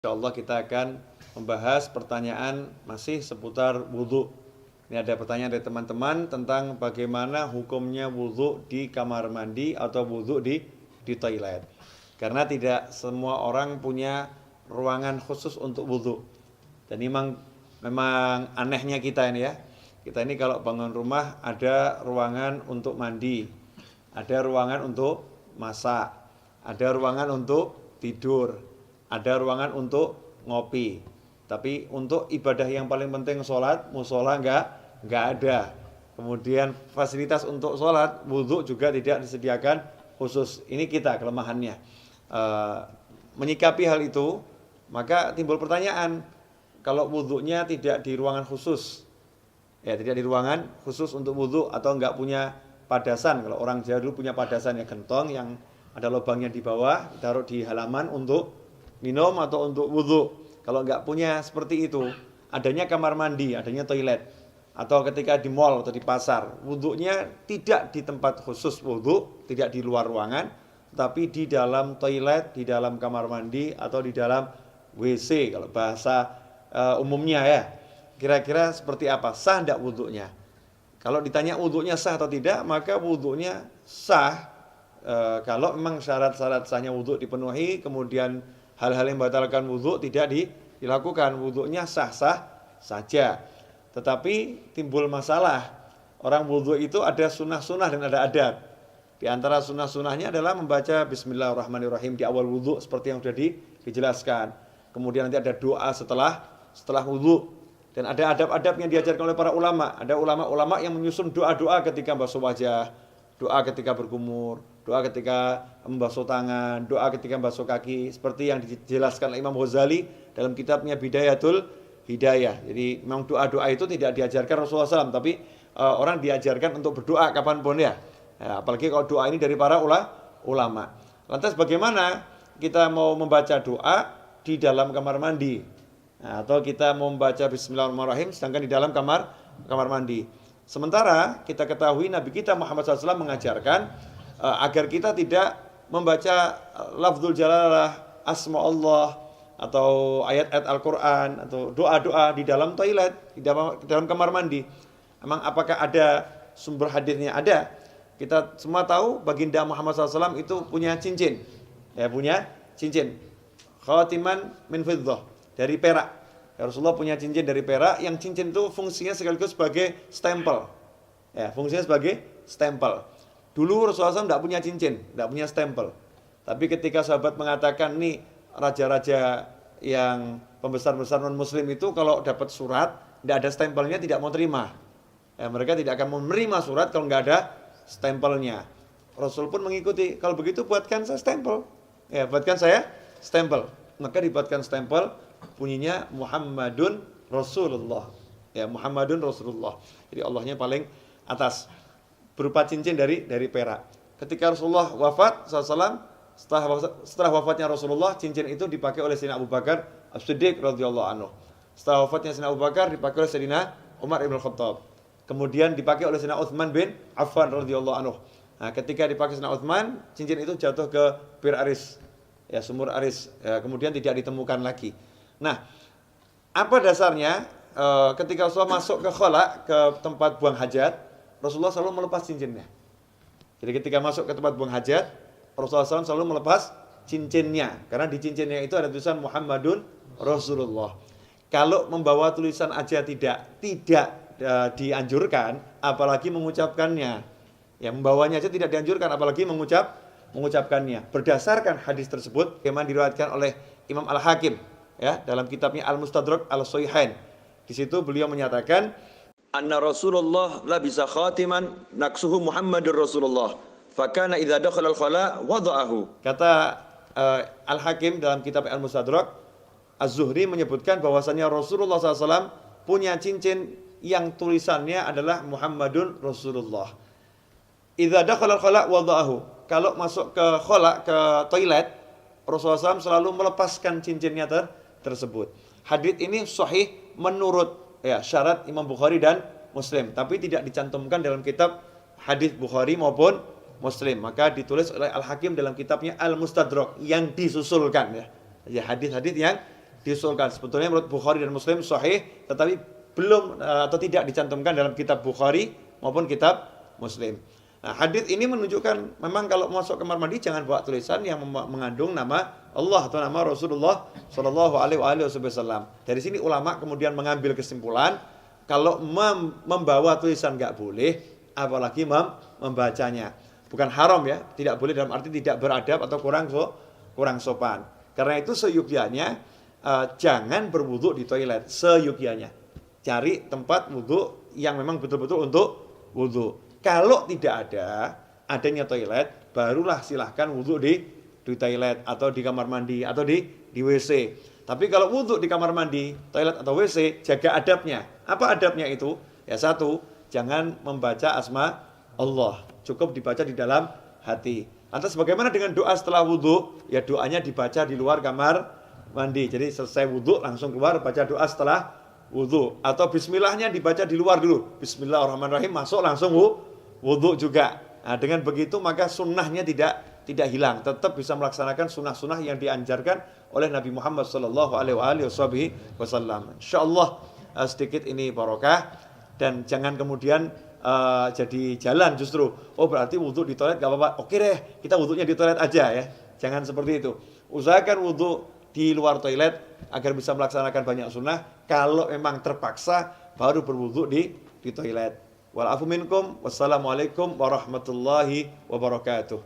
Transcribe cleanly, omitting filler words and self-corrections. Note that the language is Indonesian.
Insyaallah kita akan membahas pertanyaan masih seputar wudhu. Ini ada pertanyaan dari teman-teman tentang bagaimana hukumnya wudhu di kamar mandi atau wudhu di toilet. Karena tidak semua orang punya ruangan khusus untuk wudhu. Dan memang anehnya kita ini ya. Kita ini kalau bangun rumah ada ruangan untuk mandi, ada ruangan untuk masak, ada ruangan untuk tidur, ada ruangan untuk ngopi. Tapi untuk ibadah yang paling penting sholat, musola enggak ada. Kemudian fasilitas untuk sholat, wudhu juga tidak disediakan khusus. Ini kita kelemahannya. Menyikapi hal itu, maka timbul pertanyaan, kalau wudhunya tidak di ruangan khusus, ya tidak di ruangan khusus untuk wudhu atau enggak punya padasan. Kalau orang Jawa dulu punya padasan ya, gentong yang ada lubangnya di bawah, taruh di halaman untuk minum atau untuk wudhu. Kalau nggak punya seperti itu, adanya kamar mandi, adanya toilet, atau ketika di mall atau di pasar, wudhunya tidak di tempat khusus wudhu, tidak di luar ruangan, tapi di dalam toilet, di dalam kamar mandi, atau di dalam WC kalau bahasa umumnya ya. Kira-kira seperti apa? Sah tidak wudhunya? Kalau ditanya wudhunya sah atau tidak, maka wudhunya sah kalau memang syarat-syarat sahnya wudhu dipenuhi, kemudian hal-hal yang membatalkan wudhu tidak dilakukan, wudhunya sah-sah saja. Tetapi timbul masalah, orang wudhu itu ada sunnah-sunnah dan ada adab. Di antara sunnah-sunnahnya adalah membaca Bismillahirrahmanirrahim di awal wudhu seperti yang sudah dijelaskan. Kemudian nanti ada doa setelah wudhu. Dan ada adab-adab yang diajarkan oleh para ulama. Ada ulama-ulama yang menyusun doa-doa ketika basuh wajah, doa ketika berkumur, doa ketika membasuh tangan, doa ketika membasuh kaki, seperti yang dijelaskan oleh Imam Ghazali dalam kitabnya Bidayatul Hidayah. Jadi memang doa-doa itu tidak diajarkan Rasulullah SAW, tapi orang diajarkan untuk berdoa kapanpun ya. Apalagi kalau doa ini dari para ulama. Lantas bagaimana kita mau membaca doa di dalam kamar mandi? Atau kita mau membaca Bismillahirrahmanirrahim sedangkan di dalam kamar mandi. Sementara kita ketahui Nabi kita Muhammad SAW mengajarkan agar kita tidak membaca lafzul jalalah, asma Allah, atau ayat-ayat Al-Quran, atau doa-doa di dalam toilet, di dalam kamar mandi. Emang apakah ada sumber hadisnya? Ada. Kita semua tahu baginda Muhammad SAW itu punya cincin. Ya, punya cincin. Khatiman min fiddah, dari perak. Ya, Rasulullah punya cincin dari perak, yang cincin itu fungsinya sekaligus sebagai stempel. Ya, fungsinya sebagai stempel. Dulu Rasulullah SAW tidak punya cincin, tidak punya stempel. Tapi ketika sahabat mengatakan, nih raja-raja yang pembesar-besar non-muslim itu kalau dapat surat, tidak ada stempelnya tidak mau terima. Ya, mereka tidak akan menerima surat kalau nggak ada stempelnya. Rasul pun mengikuti, kalau begitu buatkan saya stempel. Ya, buatkan saya stempel. Maka dibuatkan stempel, bunyinya Muhammadun Rasulullah. Ya, Muhammadun Rasulullah. Jadi Allahnya paling atas, berupa cincin dari perak. Ketika Rasulullah wafat SAW, setelah wafatnya Rasulullah, cincin itu dipakai oleh Sayyidina Abu Bakar As-Siddiq radhiyallahu anhu. Setelah wafatnya Sayyidina Abu Bakar dipakai oleh Sayyidina Umar ibn Khattab. Kemudian dipakai oleh Sayyidina Utsman bin Affan radhiyallahu anhu. Nah, ketika dipakai Sayyidina Utsman, cincin itu jatuh ke Bir Aris, ya, sumur Aris. Ya, kemudian tidak ditemukan lagi. Nah, apa dasarnya? Ketika Rasulullah masuk ke khala, ke tempat buang hajat, Rasulullah selalu melepas cincinnya. Jadi ketika masuk ke tempat buang hajat, Rasulullah SAW selalu melepas cincinnya. Karena di cincinnya itu ada tulisan Muhammadun Rasulullah. Kalau membawa tulisan aja tidak dianjurkan, apalagi mengucapkannya. Ya, membawanya aja tidak dianjurkan, apalagi mengucapkannya. Berdasarkan hadis tersebut, yang diriwayatkan oleh Imam Al-Hakim, ya, dalam kitabnya Al-Mustadrak Al-Sahihain. Di situ beliau menyatakan, anna Rasulullah labisa khatiman naksuhu Muhammadur Rasulullah fakana idza dakhala al-khala wada'ahu. Kata Al-Hakim dalam kitab Al-Mustadrak, Az-Zuhri menyebutkan bahwasanya Rasulullah SAW punya cincin yang tulisannya adalah Muhammadun Rasulullah. Idza dakhala al-khala wada'ahu. Kalau masuk ke khala, ke toilet, Rasulullah SAW selalu melepaskan cincinnya tersebut. Hadits ini sahih menurut syarat Imam Bukhari dan Muslim, tapi tidak dicantumkan dalam kitab hadis Bukhari maupun Muslim. Maka ditulis oleh Al-Hakim dalam kitabnya Al-Mustadrak yang disusulkan, ya hadis-hadis yang diusulkan. Sebetulnya menurut Bukhari dan Muslim sahih, tetapi belum atau tidak dicantumkan dalam kitab Bukhari maupun kitab Muslim. Nah, hadis ini menunjukkan memang kalau masuk kamar mandi jangan bawa tulisan yang mengandung nama Allah atau nama Rasulullah Shallallahu Alaihi Wasallam. Dari sini ulama kemudian mengambil kesimpulan kalau membawa tulisan nggak boleh, apalagi membacanya. Bukan haram ya, tidak boleh dalam arti tidak beradab atau kurang sopan. Karena itu seyukyanya jangan berwudu di toilet, seyukyanya. Cari tempat wudu yang memang betul-betul untuk wudu. Kalau tidak adanya toilet, barulah silahkan wudu di toilet atau di kamar mandi atau di WC. Tapi kalau wudu di kamar mandi, toilet atau WC, jaga adabnya. Apa adabnya itu? Ya satu, jangan membaca asma Allah. Cukup dibaca di dalam hati. Lantas bagaimana dengan doa setelah wudu? Ya doanya dibaca di luar kamar mandi. Jadi selesai wudu langsung keluar baca doa setelah wudu. Atau bismillahnya dibaca di luar dulu. Bismillahirrahmanirrahim, masuk langsung wudu juga. Nah, dengan begitu maka sunnahnya tidak hilang, tetap bisa melaksanakan sunnah-sunnah yang dianjarkan oleh Nabi Muhammad Sallallahu Alaihi Wasallam. Insyaallah sedikit ini barokah dan jangan kemudian jadi jalan justru. Oh berarti wudu di toilet gak apa-apa. Oke deh, kita wudunya di toilet aja ya. Jangan seperti itu. Usahakan wudu di luar toilet agar bisa melaksanakan banyak sunnah. Kalau memang terpaksa baru berwudu di toilet. Wal afu minkum. Wassalamualaikum warahmatullahi wabarakatuh.